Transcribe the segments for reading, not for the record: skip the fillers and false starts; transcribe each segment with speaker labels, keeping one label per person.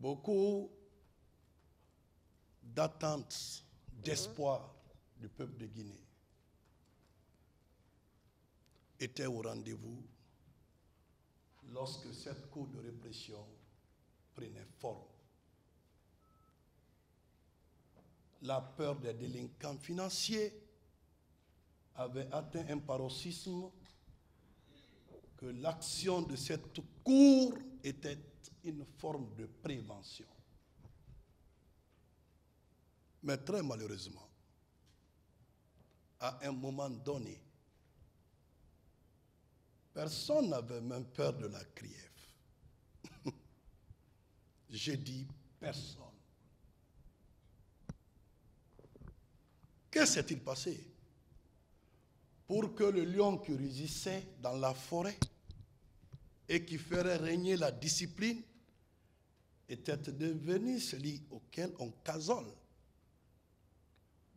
Speaker 1: Beaucoup d'attentes, d'espoir du peuple de Guinée étaient au rendez-vous lorsque cette cour de répression prenait forme. La peur des délinquants financiers avait atteint un paroxysme que l'action de cette cour était une forme de prévention. Mais très malheureusement, à un moment donné, personne n'avait même peur de la CRIEF. J'ai dit personne. Que s'est-il passé? Pour que le lion qui rugissait dans la forêt et qui ferait régner la discipline était devenu celui auquel on casole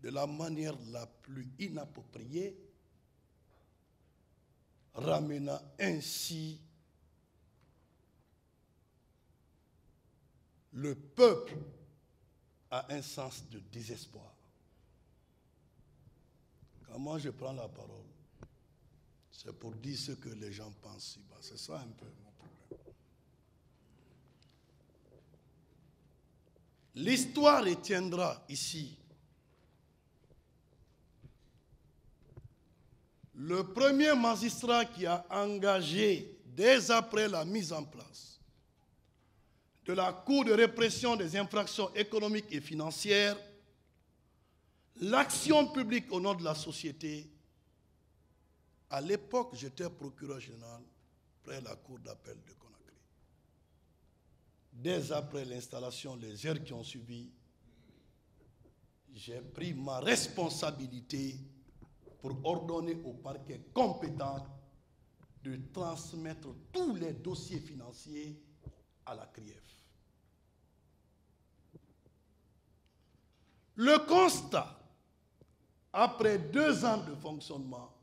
Speaker 1: de la manière la plus inappropriée, ramenant ainsi le peuple à un sens de désespoir. Quand moi je prends la parole, c'est pour dire ce que les gens pensent. C'est ça un peu mon problème. L'histoire retiendra ici le premier magistrat qui a engagé, dès après la mise en place de la Cour de répression des infractions économiques et financières, l'action publique au nom de la société. À l'époque, j'étais procureur général près de la Cour d'appel de Conakry. Dès après l'installation, les heures qui ont suivi, j'ai pris ma responsabilité pour ordonner au parquet compétent de transmettre tous les dossiers financiers à la CRIEF. Le constat, après 2 ans de fonctionnement,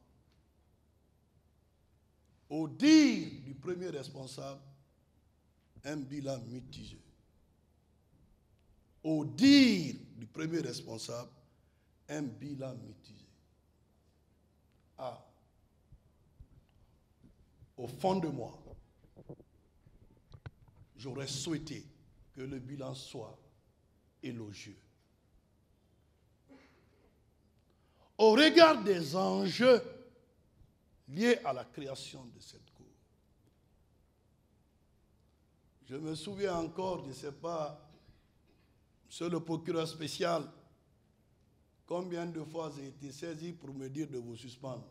Speaker 1: au dire du premier responsable, un bilan mitigé. Au dire du premier responsable, un bilan mitigé. Ah, au fond de moi, j'aurais souhaité que le bilan soit élogieux. Au regard des enjeux liés à la création de cette cour. Je me souviens encore, je ne sais pas, monsieur le procureur spécial, combien de fois j'ai été saisi pour me dire de vous suspendre.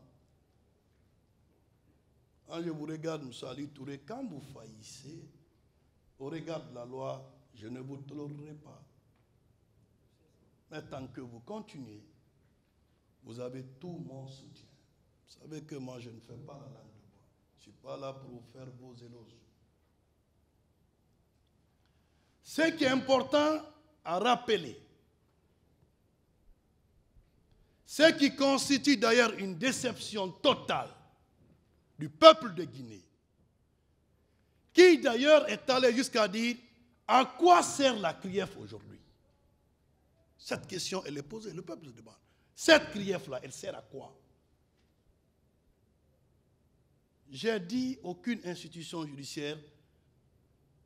Speaker 1: Quand je vous regarde, M. Ali Touré, quand vous faillissez, au regard de la loi, je ne vous tolérerai pas. Mais tant que vous continuez, vous avez tout mon soutien. Vous savez que moi, je ne fais pas la langue de bois. Je ne suis pas là pour vous faire vos éloges. Ce qui est important à rappeler, ce qui constitue d'ailleurs une déception totale du peuple de Guinée, qui d'ailleurs est allé jusqu'à dire à quoi sert la CRIEF aujourd'hui? Cette question, elle est posée, le peuple se demande. Cette CRIEF-là, elle sert à quoi? J'ai dit aucune institution judiciaire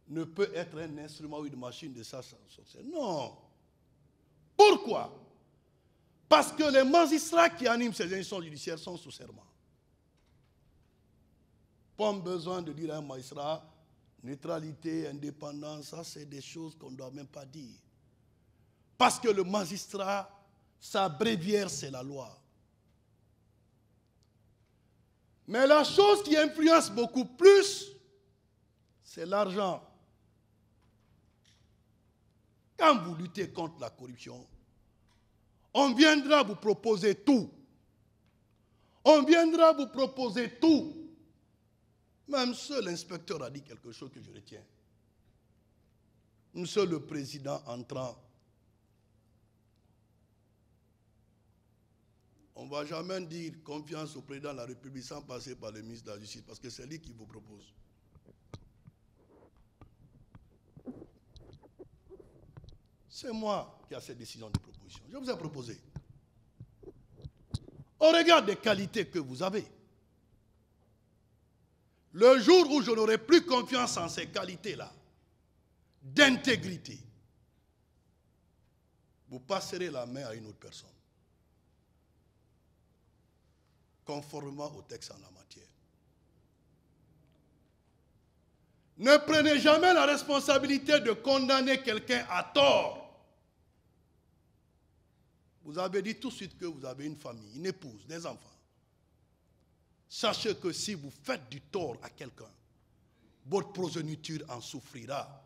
Speaker 1: ne peut être un instrument ou une machine de ça. Non. Pourquoi? Parce que les magistrats qui animent ces institutions judiciaires sont sous serment. Pas besoin de dire à un magistrat, neutralité, indépendance, ça c'est des choses qu'on ne doit même pas dire. Parce que le magistrat, sa bréviaire, c'est la loi. Mais la chose qui influence beaucoup plus, c'est l'argent. Quand vous luttez contre la corruption, on viendra vous proposer tout. On viendra vous proposer tout. Même seul l'inspecteur a dit quelque chose que je retiens. Monsieur le président entrant, on ne va jamais dire confiance au président de la République sans passer par le ministre de la Justice, parce que c'est lui qui vous propose. C'est moi qui ai cette décision de proposition. Je vous ai proposé. Au regard des qualités que vous avez, le jour où je n'aurai plus confiance en ces qualités-là, d'intégrité, vous passerez la main à une autre personne, conformément au texte en la matière. Ne prenez jamais la responsabilité de condamner quelqu'un à tort. Vous avez dit tout de suite que vous avez une famille, une épouse, des enfants. Sachez que si vous faites du tort à quelqu'un, votre progéniture en souffrira.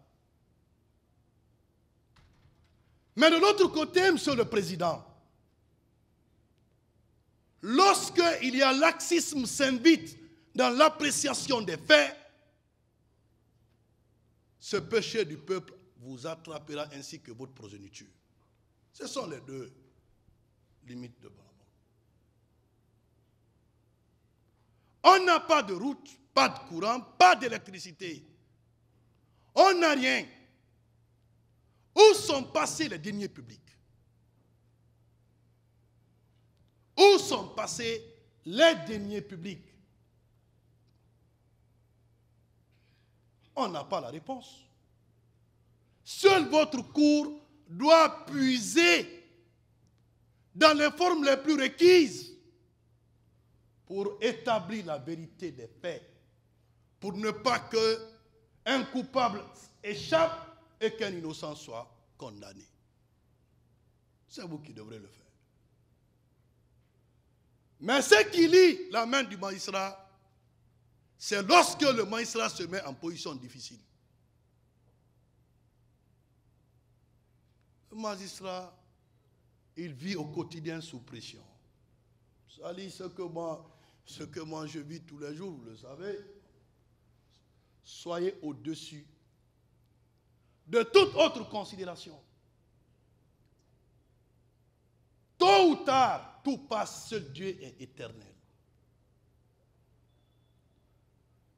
Speaker 1: Mais de l'autre côté, Monsieur le Président, lorsqu'il y a laxisme s'invite dans l'appréciation des faits, ce péché du peuple vous attrapera ainsi que votre progéniture. Ce sont les deux limites de Bonamont. On n'a pas de route, pas de courant, pas d'électricité. On n'a rien. Où sont passés les deniers publics? Où sont passés les deniers publics? On n'a pas la réponse. Seule votre cour doit puiser dans les formes les plus requises pour établir la vérité des faits, pour ne pas qu'un coupable échappe et qu'un innocent soit condamné. C'est vous qui devrez le faire. Mais ce qui lie la main du magistrat, c'est lorsque le magistrat se met en position difficile. Le magistrat, il vit au quotidien sous pression. Ça dit ce que moi je vis tous les jours, vous le savez. Soyez au-dessus de toute autre considération. Tôt ou tard, tout passe, seul Dieu est éternel.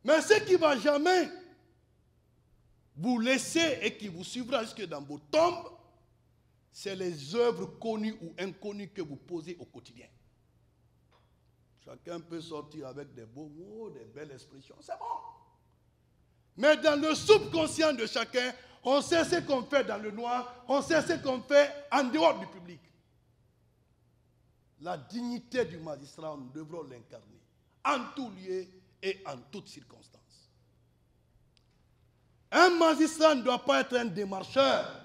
Speaker 1: Mais ce qui ne va jamais vous laisser et qui vous suivra jusque dans vos tombes, c'est les œuvres connues ou inconnues que vous posez au quotidien. Chacun peut sortir avec des beaux mots, des belles expressions, c'est bon. Mais dans le subconscient de chacun, on sait ce qu'on fait dans le noir, on sait ce qu'on fait en dehors du public. La dignité du magistrat, nous devrons l'incarner en tout lieu et en toutes circonstances. Un magistrat ne doit pas être un démarcheur.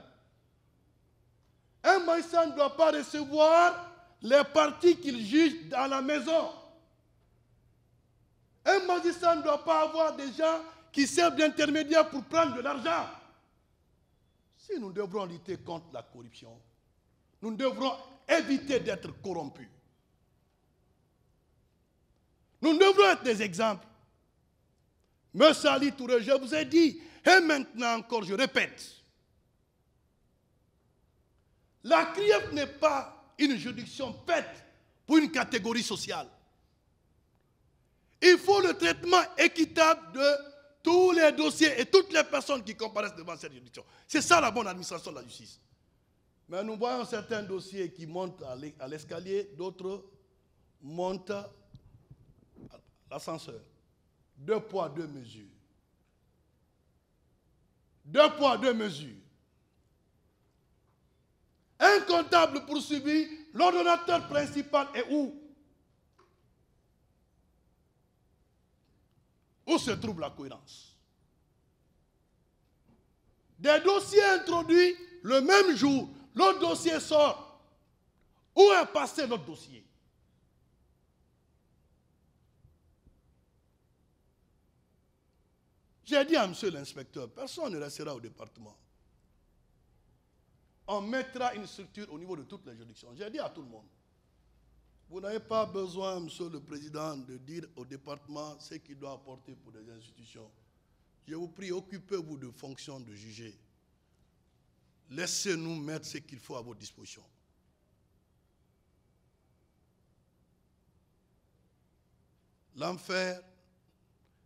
Speaker 1: Un magistrat ne doit pas recevoir les parties qu'il juge dans la maison. Un magistrat ne doit pas avoir des gens qui servent d'intermédiaires pour prendre de l'argent. Si nous devrons lutter contre la corruption, nous devrons éviter d'être corrompus. Nous devrons être des exemples. Monsieur Ali Touré, je vous ai dit, et maintenant encore, je répète, la CRIEF n'est pas une juridiction faite pour une catégorie sociale. Il faut le traitement équitable de tous les dossiers et toutes les personnes qui comparaissent devant cette juridiction. C'est ça la bonne administration de la justice. Mais nous voyons certains dossiers qui montent à l'escalier, d'autres montent à l'ascenseur. 2 poids, 2 mesures. 2 poids, 2 mesures. Un comptable poursuivi, l'ordonnateur principal est où? Où se trouve la cohérence? Des dossiers introduits le même jour, l'autre dossier sort. Où est passé l'autre dossier? J'ai dit à monsieur l'inspecteur, personne ne restera au département. On mettra une structure au niveau de toutes les juridictions. J'ai dit à tout le monde, vous n'avez pas besoin, monsieur le président, de dire au département ce qu'il doit apporter pour des institutions. Je vous prie, occupez-vous de fonctions de juger. Laissez-nous mettre ce qu'il faut à votre disposition. L'enfer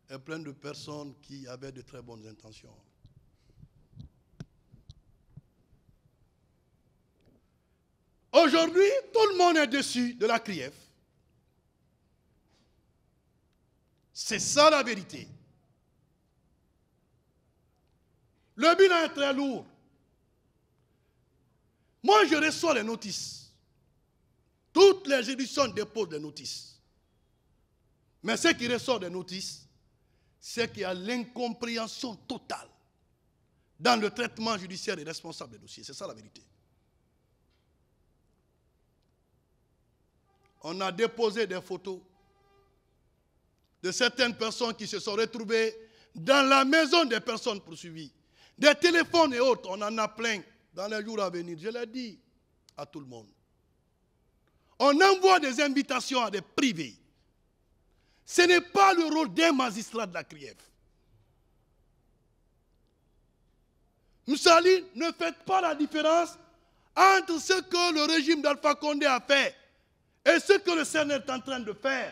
Speaker 1: est plein de personnes qui avaient de très bonnes intentions. Aujourd'hui, tout le monde est dessus de la CRIEF. C'est ça la vérité. Le bilan est très lourd. Moi, je reçois les notices. Toutes les juridictions déposent des notices. Mais ce qui ressort des notices, c'est qu'il y a l'incompréhension totale dans le traitement judiciaire des responsables des dossiers. C'est ça la vérité. On a déposé des photos de certaines personnes qui se sont retrouvées dans la maison des personnes poursuivies. Des téléphones et autres, on en a plein dans les jours à venir. Je l'ai dit à tout le monde. On envoie des invitations à des privés. Ce n'est pas le rôle des magistrats de la CRIEF. Moussali, ne faites pas la différence entre ce que le régime d'Alpha Condé a fait et ce que le CNR est en train de faire.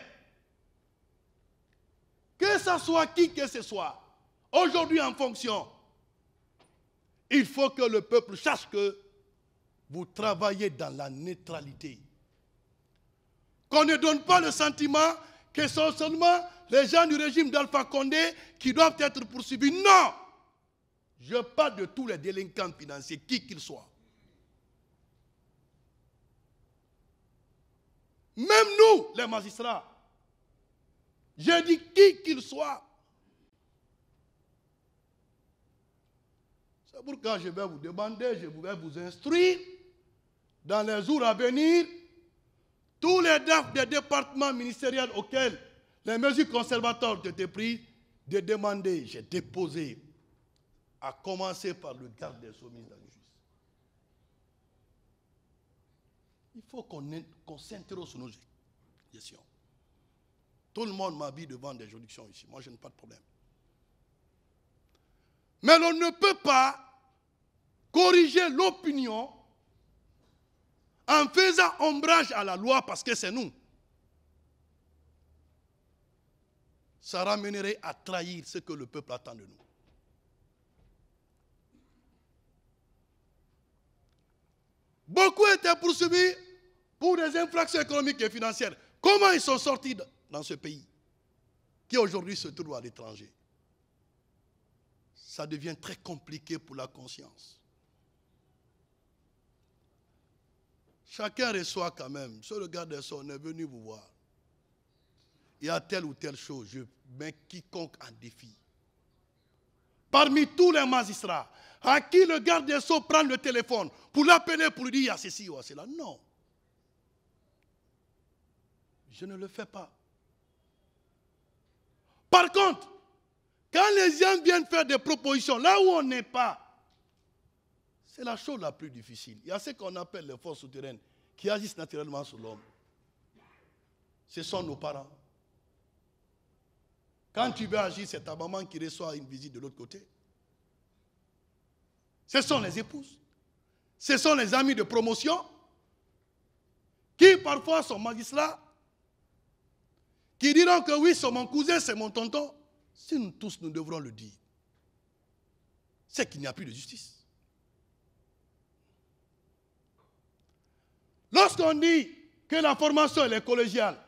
Speaker 1: Que ce soit qui que ce soit, aujourd'hui en fonction, il faut que le peuple sache que vous travaillez dans la neutralité. Qu'on ne donne pas le sentiment que ce sont seulement les gens du régime d'Alpha Condé qui doivent être poursuivis. Non! Je parle de tous les délinquants financiers, qui qu'ils soient. Même nous, les magistrats, j'ai dit qui qu'ils soient. C'est pourquoi je vais vous demander, je vais vous instruire, dans les jours à venir, tous les DAF des départements ministériels auxquels les mesures conservatoires ont été prises, de demander, j'ai déposé, à commencer par le garde des Sceaux, ministre de la Justice. Il faut qu'on s'interroge sur nos questions. Tout le monde m'habille devant des juridictions ici. Moi, je n'ai pas de problème. Mais on ne peut pas corriger l'opinion en faisant ombrage à la loi parce que c'est nous. Ça ramènerait à trahir ce que le peuple attend de nous. Beaucoup étaient poursuivis pour des infractions économiques et financières. Comment ils sont sortis dans ce pays qui aujourd'hui se trouve à l'étranger? Ça devient très compliqué pour la conscience. Chacun reçoit quand même. Sur le garde des Sceaux, on est venu vous voir. Il y a telle ou telle chose, je mets quiconque en défi. Parmi tous les magistrats, à qui le garde des Sceaux prend le téléphone pour l'appeler, pour lui dire il y a ceci ou cela. Non. Je ne le fais pas. Par contre, quand les gens viennent faire des propositions, là où on n'est pas, c'est la chose la plus difficile. Il y a ce qu'on appelle les forces souterraines qui agissent naturellement sur l'homme. Ce sont nos parents. Quand tu veux agir, c'est ta maman qui reçoit une visite de l'autre côté. Ce sont les épouses. Ce sont les amis de promotion qui parfois sont magistrats, qui diront que oui, c'est mon cousin, c'est mon tonton. Si nous tous, nous devrons le dire, c'est qu'il n'y a plus de justice. Lorsqu'on dit que la formation elle est collégiale,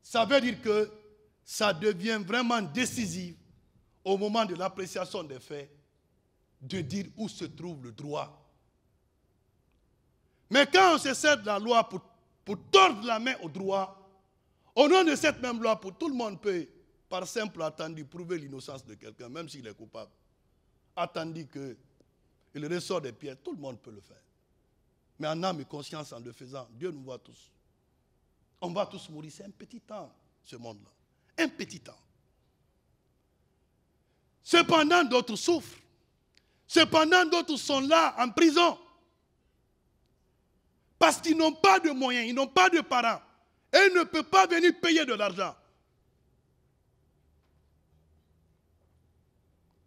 Speaker 1: ça veut dire que ça devient vraiment décisif au moment de l'appréciation des faits de dire où se trouve le droit. Mais quand on se sert de la loi pour tordre la main au droit, au nom de cette même loi, pour tout le monde peut, par simple attendu, prouver l'innocence de quelqu'un, même s'il est coupable. Attendu qu'il ressort des pièces, tout le monde peut le faire. Mais en âme et conscience, en le faisant, Dieu nous voit tous. On va tous mourir. C'est un petit temps, ce monde-là. Un petit temps. Cependant, d'autres souffrent. Cependant, d'autres sont là, en prison. Parce qu'ils n'ont pas de moyens, ils n'ont pas de parents. Et ils ne peuvent pas venir payer de l'argent.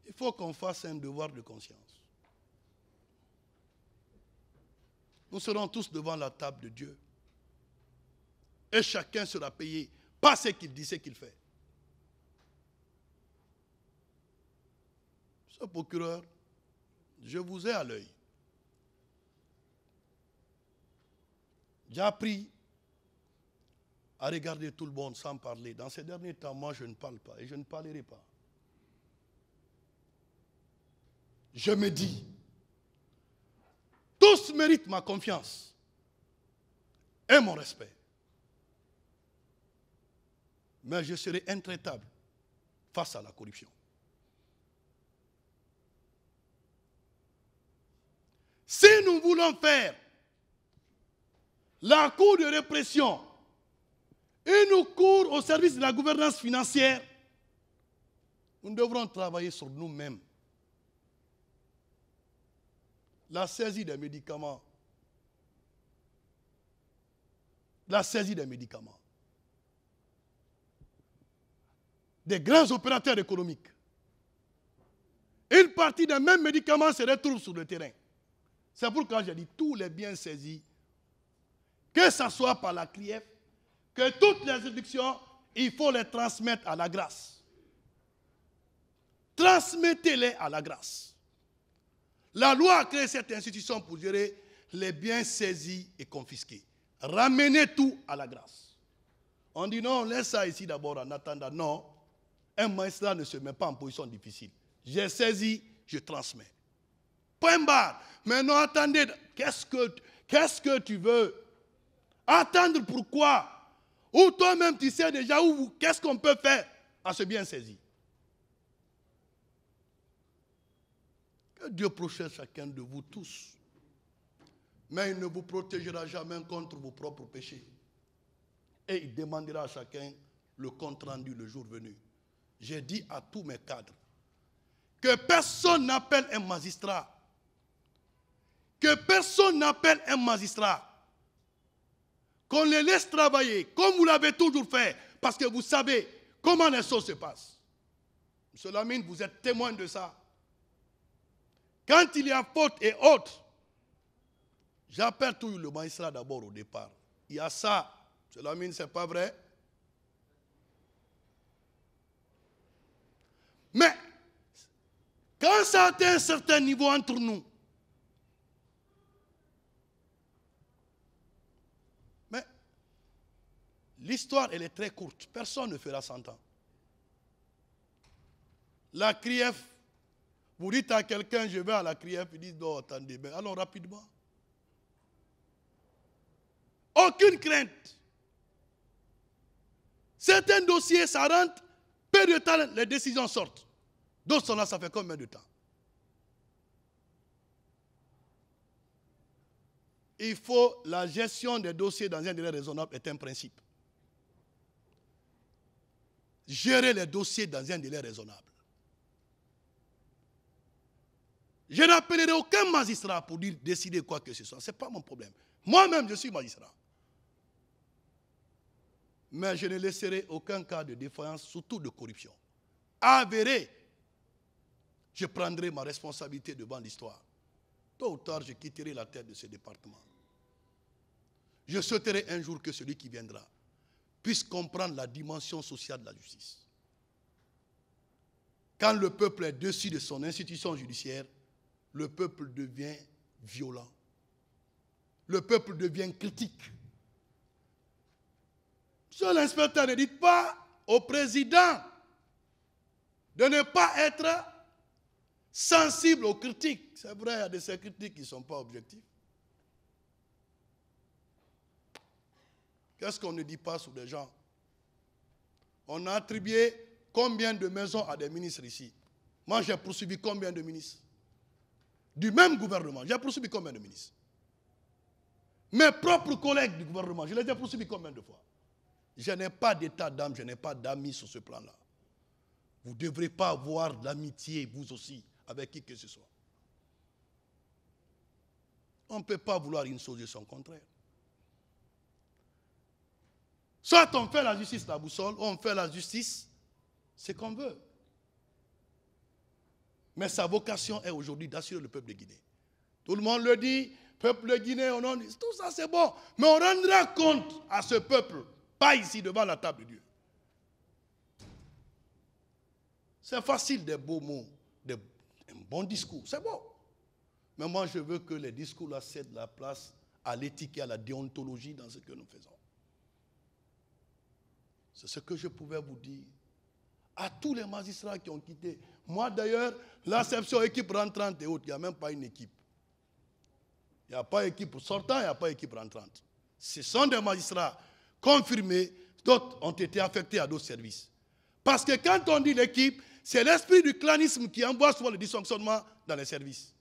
Speaker 1: Il faut qu'on fasse un devoir de conscience. Nous serons tous devant la table de Dieu. Et chacun sera payé, pas ce qu'il dit, ce qu'il fait. Ce procureur, je vous ai à l'œil. J'ai appris à regarder tout le monde sans parler. Dans ces derniers temps, moi, je ne parle pas et je ne parlerai pas. Je me dis, tous méritent ma confiance et mon respect. Mais je serai intraitable face à la corruption. Si nous voulons faire la cour de répression une cour au service de la gouvernance financière, nous devrons travailler sur nous-mêmes. La saisie des médicaments. La saisie des médicaments. Des grands opérateurs économiques. Une partie des mêmes médicaments se retrouve sur le terrain. C'est pourquoi j'ai dit tous les biens saisis, que ce soit par la CRIEF, que toutes les réductions, il faut les transmettre à la grâce. Transmettez-les à la grâce. La loi a créé cette institution pour gérer les biens saisis et confisqués. Ramenez tout à la grâce. On dit non, on laisse ça ici d'abord en attendant. Non, un magistrat ne se met pas en position difficile. J'ai saisi, je transmets. Point barre. Mais non, attendez, qu'est-ce que tu veux? Attendre pourquoi? Ou toi-même tu sais déjà qu'est-ce qu'on peut faire à ce bien saisi? Que Dieu protège chacun de vous tous. Mais il ne vous protégera jamais contre vos propres péchés. Et il demandera à chacun le compte rendu le jour venu. J'ai dit à tous mes cadres que personne n'appelle un magistrat. Que personne n'appelle un magistrat. Qu'on les laisse travailler comme vous l'avez toujours fait. Parce que vous savez comment les choses se passent. M. Lamine, vous êtes témoin de ça. Quand il y a faute et autres, j'appelle toujours le magistrat d'abord au départ. Il y a ça. M. Lamine, ce n'est pas vrai. Mais, quand ça atteint un certain niveau entre nous, mais l'histoire, elle est très courte. Personne ne fera 100 ans. La CRIEF, vous dites à quelqu'un, je vais à la CRIEF, il dit, non, attendez, mais allons rapidement. Aucune crainte. Certains dossiers, ça rentre, peu de temps, les décisions sortent. D'autres sont là, ça fait combien de temps? Il faut, la gestion des dossiers dans un délai raisonnable est un principe. Gérer les dossiers dans un délai raisonnable. Je n'appellerai aucun magistrat pour dire décider quoi que ce soit. Ce n'est pas mon problème. Moi-même, je suis magistrat. Mais je ne laisserai aucun cas de défaillance, surtout de corruption. Avéré, je prendrai ma responsabilité devant l'histoire. Tôt ou tard, je quitterai la tête de ce département. Je souhaiterai un jour que celui qui viendra puisse comprendre la dimension sociale de la justice. Quand le peuple est dessus de son institution judiciaire, le peuple devient violent. Le peuple devient critique. Monsieur l'inspecteur, ne dites pas au président de ne pas être sensible aux critiques. C'est vrai, il y a de ces critiques qui ne sont pas objectifs. Qu'est-ce qu'on ne dit pas sur des gens? On a attribué combien de maisons à des ministres ici? Moi, j'ai poursuivi combien de ministres? Du même gouvernement, j'ai poursuivi combien de ministres? Mes propres collègues du gouvernement, je les ai poursuivis combien de fois? Je n'ai pas d'état d'âme, je n'ai pas d'amis sur ce plan-là. Vous ne devrez pas avoir de l'amitié, vous aussi, avec qui que ce soit. On ne peut pas vouloir une chose et son contraire. Soit on fait la justice la boussole, ou on fait la justice, c'est qu'on veut. Mais sa vocation est aujourd'hui d'assurer le peuple de Guinée. Tout le monde le dit, peuple de Guinée, tout ça c'est bon. Mais on rendra compte à ce peuple, pas ici devant la table de Dieu. C'est facile des beaux mots, un bon discours, c'est bon. Mais moi je veux que les discours là cèdent la place à l'éthique et à la déontologie dans ce que nous faisons. C'est ce que je pouvais vous dire. À tous les magistrats qui ont quitté. Moi d'ailleurs, l'acception équipe rentrante et autres, il n'y a même pas une équipe. Il n'y a pas équipe sortant, il n'y a pas équipe rentrante. Ce sont des magistrats confirmés, d'autres ont été affectés à d'autres services. Parce que quand on dit l'équipe, c'est l'esprit du clanisme qui envoie souvent le dysfonctionnement dans les services.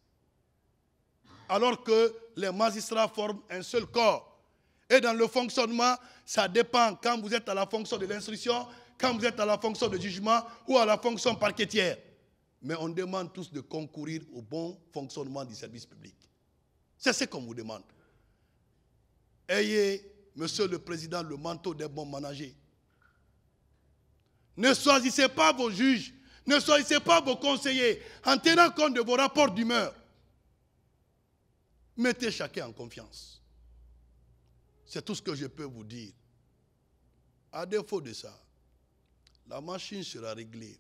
Speaker 1: Alors que les magistrats forment un seul corps. Et dans le fonctionnement, ça dépend quand vous êtes à la fonction de l'instruction, quand vous êtes à la fonction de jugement ou à la fonction parquetière. Mais on demande tous de concourir au bon fonctionnement du service public. C'est ce qu'on vous demande. Ayez, Monsieur le Président, le manteau des bons managers. Ne choisissez pas vos juges, ne choisissez pas vos conseillers en tenant compte de vos rapports d'humeur. Mettez chacun en confiance. C'est tout ce que je peux vous dire. À défaut de ça, la machine sera réglée.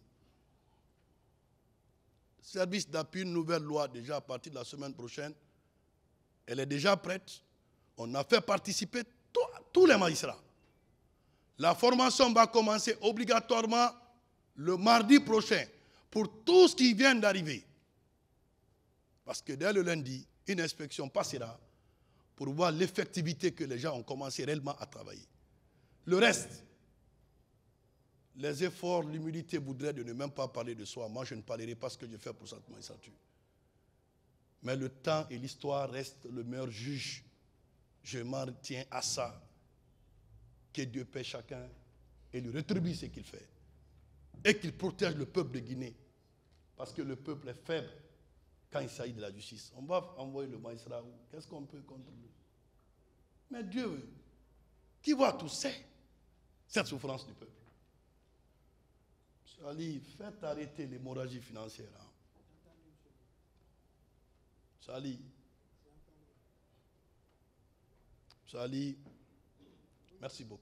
Speaker 1: Service d'appui, une nouvelle loi déjà à partir de la semaine prochaine. Elle est déjà prête. On a fait participer tous les magistrats. La formation va commencer obligatoirement le mardi prochain pour tous qui viennent d'arriver. Parce que dès le lundi, une inspection passera pour voir l'effectivité que les gens ont commencé réellement à travailler. Le reste, les efforts, l'humilité voudrait de ne même pas parler de soi. Moi, je ne parlerai pas ce que je fais pour cette magistrature. Mais le temps et l'histoire restent le meilleur juge. Je m'en tiens à ça. Que Dieu paie chacun et lui rétribue ce qu'il fait. Et qu'il protège le peuple de Guinée. Parce que le peuple est faible quand il s'agit de la justice. On va envoyer le magistrat où? Qu'est-ce qu'on peut contre lui? Mais Dieu, qui voit tout, sait cette souffrance du peuple. M. Ali, faites arrêter l'hémorragie financière. Hein. M. Ali. M. Ali, merci beaucoup.